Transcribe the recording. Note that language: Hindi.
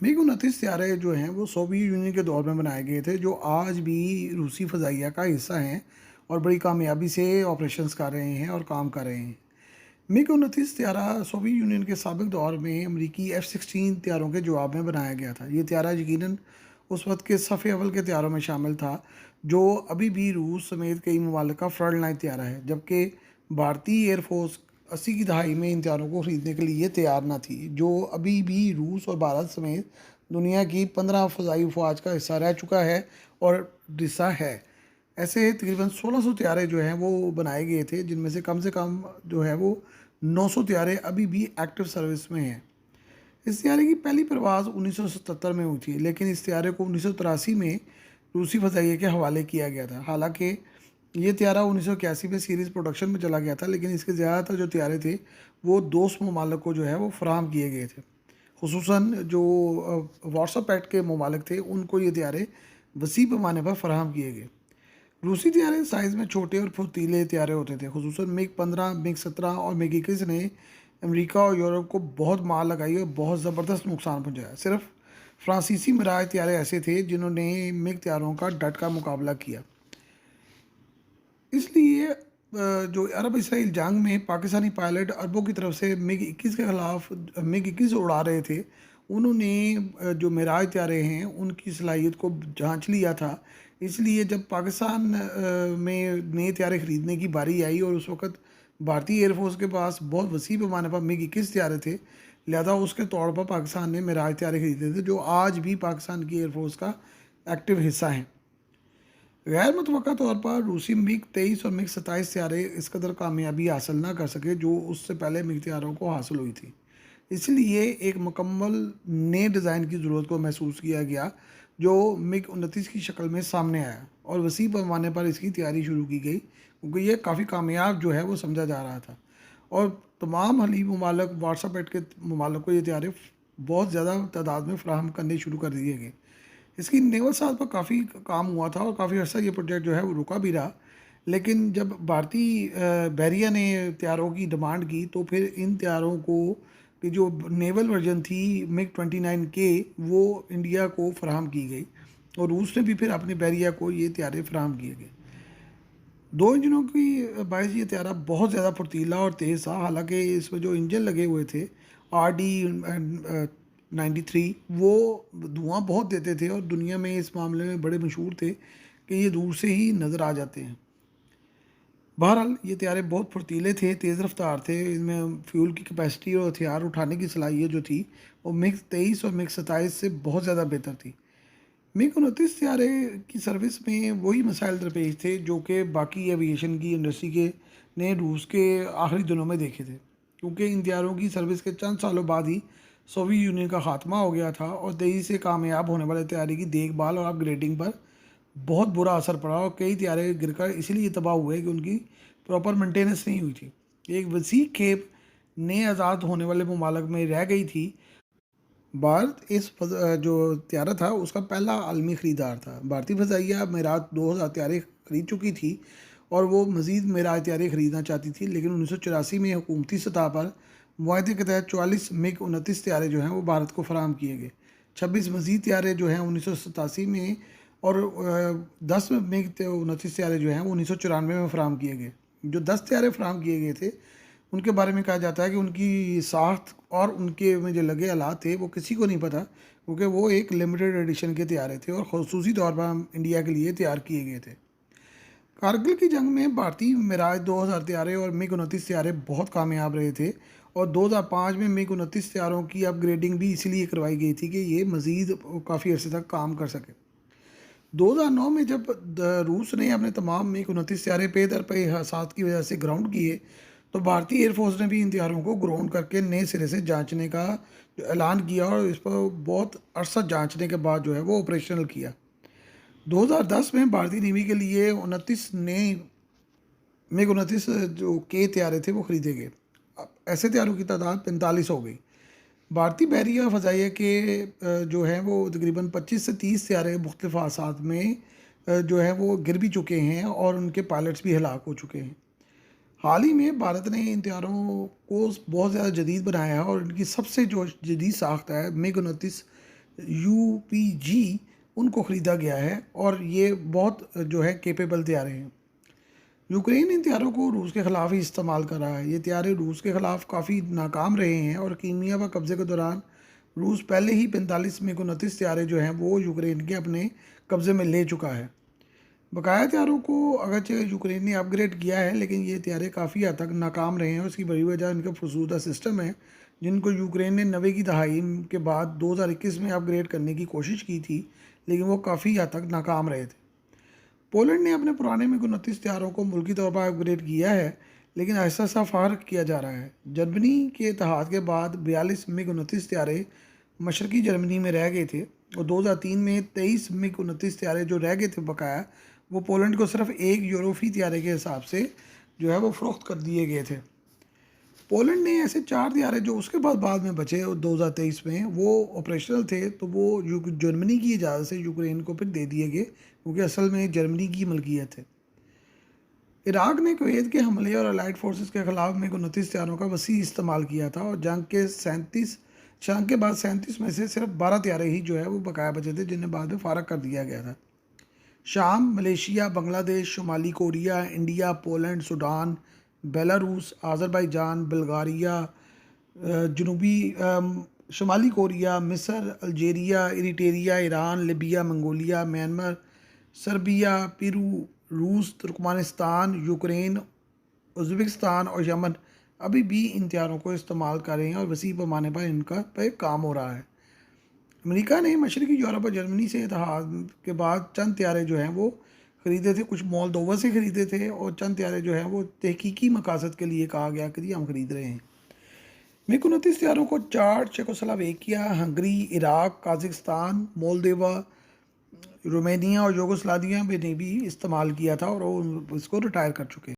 मिग 29 त्यारे जो हैं वो सोवियत यूनियन के दौर में बनाए गए थे, जो आज भी रूसी फ़ज़ाइया का हिस्सा हैं और बड़ी कामयाबी से ऑपरेशंस कर रहे हैं और काम कर रहे हैं। मिग 29 त्यारा सोवियत यूनियन के साबिक दौर में अमरीकी F-16 त्यारों के जवाब में बनाया गया था। ये त्यारा यकीनन उस वक्त के सफ़े अव्वल के त्यारों में शामिल था, जो अभी भी रूस समेत कई ममालिक का फ्रंट लाइन त्यारा है, जबकि भारतीय एयरफोर्स 80 की दहाई में इन त्यारों को ख़रीदने के लिए तैयार न थी, जो अभी भी रूस और भारत समेत दुनिया की 15 फ़ज़ाई अफवाज का हिस्सा रह चुका है और हिस्सा है। ऐसे तकरीबन 1600 त्यारे जो हैं वो बनाए गए थे, जिनमें से कम जो है वो 900 त्यारे अभी भी एक्टिव सर्विस में हैं। इस त्यारे की पहली परवाज़ 1977 में हुई थी, लेकिन इस त्यारे को 1983 में रूसी फ़ज़ाइया के हवाले किया गया था। हालांकि ये त्यारा 1981 में सीरीज़ प्रोडक्शन में चला गया था, लेकिन इसके ज़्यादातर जो त्यारे थे वो दोस्त ममालिक को जो है वो फराहम किए गए थे। खुसूसन जो व्हाट्सएप पैक्ट के ममालिक थे, उनको ये त्यारे वसी पैमाने पर फराहम किए गए। रूसी त्यारे साइज़ में छोटे और फुर्तीले त्यारे होते थे। खुसूसन मिग 15, मिग 17 और मिग 21 ने अमेरिका और यूरोप को बहुत मार लगाई और बहुत ज़बरदस्त नुकसान पहुंचाया। सिर्फ फ्रांसीसी मिराज त्यारे ऐसे थे जिन्होंने मिग त्यारों का डट का मुकाबला किया। इसलिए जो अरब इसराइल जंग में पाकिस्तानी पायलट अरबों की तरफ से मिग 21 के ख़िलाफ़ मिग 21 उड़ा रहे थे, उन्होंने जो मिराज त्यारे हैं उनकी सलाहियत को जांच लिया था। इसलिए जब पाकिस्तान में नए त्यारे ख़रीदने की बारी आई और उस वक़्त भारतीय एयरफोर्स के पास बहुत वसी पैमाने पर मिग 21 त्यारे थे, लिहाजा उसके तौर पर पाकिस्तान ने मिराज त्यारे ख़रीदे थे, जो आज भी पाकिस्तान की एयरफोर्स का एक्टिव हिस्सा हैं। गैर मुतवक्का तौर पर रूसी मिग 23 और मिग 27 त्यारे इस कदर कामयाबी हासिल ना कर सके जो उससे पहले मिग त्यारों को हासिल हुई थी। इसलिए एक मुकम्मल नए डिज़ाइन की ज़रूरत को महसूस किया गया, जो मिग 29 की शक्ल में सामने आया और वसी पैमाने पर इसकी तैयारी शुरू की गई, क्योंकि ये काफ़ी कामयाब जो है वो समझा जा रहा था। और तमाम हलीफ ममालिक व्हाट्सएप ऐट के ममालिक को ये त्यारे बहुत ज़्यादा तादाद में फ़राहम करने शुरू कर दिए गए। इसकी नेवल साज पर काफ़ी काम हुआ था और काफ़ी अर्सा ये प्रोजेक्ट जो है वो रुका भी रहा, लेकिन जब भारतीय बहरिया ने त्यारों की डिमांड की, तो फिर इन त्यारों को की जो नेवल वर्जन थी मिग 29 के, वो इंडिया को फ़राहम की गई और रूस ने भी फिर अपने बहरिया को ये त्यारे फ़राहम किए गए। दो इंजनों की बाइस ये त्यारा बहुत ज़्यादा फुर्तीला और तेज़ था। हालांकि इसमें जो इंजन लगे हुए थे RD 93, वो धुआं बहुत देते थे और दुनिया में इस मामले में बड़े मशहूर थे कि ये दूर से ही नज़र आ जाते हैं। बहरहाल ये त्यारे बहुत फुर्तीले थे, तेज़ रफ्तार थे। इनमें फ्यूल की कैपेसिटी और हथियार उठाने की सलाहियत जो थी वो मिग 23 और मिग 27 से बहुत ज़्यादा बेहतर थी। मिग 29 त्यारे की सर्विस में वही मसाइल दरपेश थे जो कि बाकी एविएशन की इंडस्ट्री के ने रूस के आखिरी दिनों में देखे थे, क्योंकि इन त्यारों की सर्विस के चंद सालों बाद ही सोवियत यूनियन का खात्मा हो गया था और तेज़ी से कामयाब होने वाले त्यारे की देखभाल और अपग्रेडिंग पर बहुत बुरा असर पड़ा और कई त्यारे गिरकर इसलिए तबाह हुए कि उनकी प्रॉपर मेंटेनेंस नहीं हुई थी। एक वसी खेप नए आज़ाद होने वाले ममालिक में रह गई थी। भारत जो त्यारा था उसका पहला आलमी ख़रीदार था। भारतीय फ़ज़ाइया मेराज 2000 त्यारे ख़रीद चुकी थी और वो मज़ीद मेराज त्यारे ख़रीदना चाहती थी, लेकिन 1984 में हुकूमती सतह पर मुआहदे के तहत 44 मिग 29 त्यारे जो हैं वो भारत को फ़राहम किए गए। 26 मज़ीद त्यारे जो हैं 1987 में और 10 मिग 29 त्यारे जो हैं वो 1994 में फ़राहम किए गए। जो 10 त्यारे फ़राहम किए गए थे उनके बारे में कहा जाता है कि उनकी साख्त और उनके में जो लगे आलात थे वो किसी को नहीं पता, क्योंकि वो एक लिमिटेड एडिशन के त्यारे थे और ख़ुसूसी तौर पर इंडिया के लिए तैयार किए गए थे। कारगिल की जंग में भारतीय मिराज 2000 त्यारे और मिग 29 त्यारे बहुत कामयाब रहे थे और 2005 में मिग 29 त्यारों की अपग्रेडिंग भी इसीलिए करवाई गई थी कि ये मज़ीद काफ़ी अर्से तक काम कर सके। 2009 में जब रूस ने अपने तमाम मिग 29 त्यारे पे दर पे हादसात की वजह से ग्राउंड किए, तो भारतीय एयरफोर्स ने भी इन त्यारों को ग्राउंड करके नए सिरे से जांचने का जो ऐलान किया और इस पर बहुत अरसा जांचने के बाद जो है वो ऑपरेशनल किया। 2010 में भारतीय नेवी के लिए 29 नए मिग 29 जो के त्यारे थे वो खरीदे गए। अब ऐसे त्यारों की तादाद 45 हो गई। भारतीय बहरिया फ़ज़ाइया के जो है वो तकरीबन 25 से 30 त्यारे मुख्तलिफ़ हादसात में जो है वो गिर भी चुके हैं और उनके पायलट्स भी हलाक हो चुके हैं। हाल ही में भारत ने इन त्यारों को बहुत ज़्यादा जदीद बनाया है और इनकी सबसे जो जदीद साख्त है मिग 29 UPG उनको ख़रीदा गया है और ये बहुत जो है केपेबल तैयारे हैं। यूक्रेन इन हथियारों को रूस के ख़िलाफ़ ही इस्तेमाल कर रहा है। ये हथियारे रूस के ख़िलाफ़ काफ़ी नाकाम रहे हैं और कीमिया व कब्ज़े के दौरान रूस पहले ही 45 MiG 29 हथियारे जो हैं वो यूक्रेन के अपने कब्ज़े में ले चुका है। बकाया हथियारों को अगरचे यूक्रेन ने अपग्रेड किया है, लेकिन ये हथियारे काफ़ी हद तक नाकाम रहे हैं। उसकी बड़ी वजह इनका फसूदा सिस्टम है, जिनको यूक्रेन ने 90 की दहाई के बाद 2021 में अपग्रेड करने की कोशिश की थी, लेकिन वो काफ़ी हद तक नाकाम रहे थे। पोलैंड ने अपने पुराने MiG 29 हथियारों को मुल्की तौर पर अपग्रेड किया है, लेकिन ऐसा सा फ़र्क किया जा रहा है। जर्मनी के इत्तेहाद के बाद 42 MiG 29 हथियारे मशरकी जर्मनी में रह गए थे और 2003 में 23 MiG 29 हथियारे जो रह गए थे बकाया, वो पोलैंड को सिर्फ एक यूरोफी हथियारे के हिसाब से जो है वो फ़रोख्त कर दिए गए थे। पोलैंड ने ऐसे 4 हथियारे जो उसके बाद में बचे 2023 में वो ऑपरेशनल थे, तो वो जर्मनी की इजाज़त से यूक्रेन को फिर दे दिए गए, क्योंकि असल में जर्मनी की मलकियत है। इराक ने कुवैत के हमले और अलाइड फोर्सेस के ख़िलाफ़ MiG 29 हथियारों का वसी इस्तेमाल किया था और जंग के बाद 37 में से सिर्फ 12 हथियारे ही जो है वो बकाया बचे थे, जिन्हें बाद में फ़ारग कर दिया गया था। शाम, मलेशिया, बांग्लादेश, शुमाली Korea, India, Poland, Sudan, Belarus, Azerbaijan, Bulgaria, शुमाली कोरिया, मिस्र, Algeria, Eritrea, Iran, Libya, Mongolia, Myanmar, Serbia, Peru, रूस, तुर्कमेनिस्तान, यूक्रेन, उज़्बेकिस्तान और यमन अभी भी इन हथियारों को इस्तेमाल कर रहे हैं और वसी पैमाने पर इनका पे काम हो रहा है। अमेरिका ने मशरकी यूरोप और जर्मनी से इत्तेहाद के बाद चंद हथियारे जो हैं वो ख़रीदे थे, कुछ मोल्दोवा से ख़रीदे थे और चंद हथियारे जो हैं वो तहकीकी मकासद के लिए कहा गया कि हम ख़रीद रहे हैं। MiG 29 हथियारों को Chad, Czechoslovakia, Hungary, Iraq, Kazakhstan, Moldova, Romania और यूगोस्लाविया ने भी इस्तेमाल किया था और वो इसको रिटायर कर चुके हैं।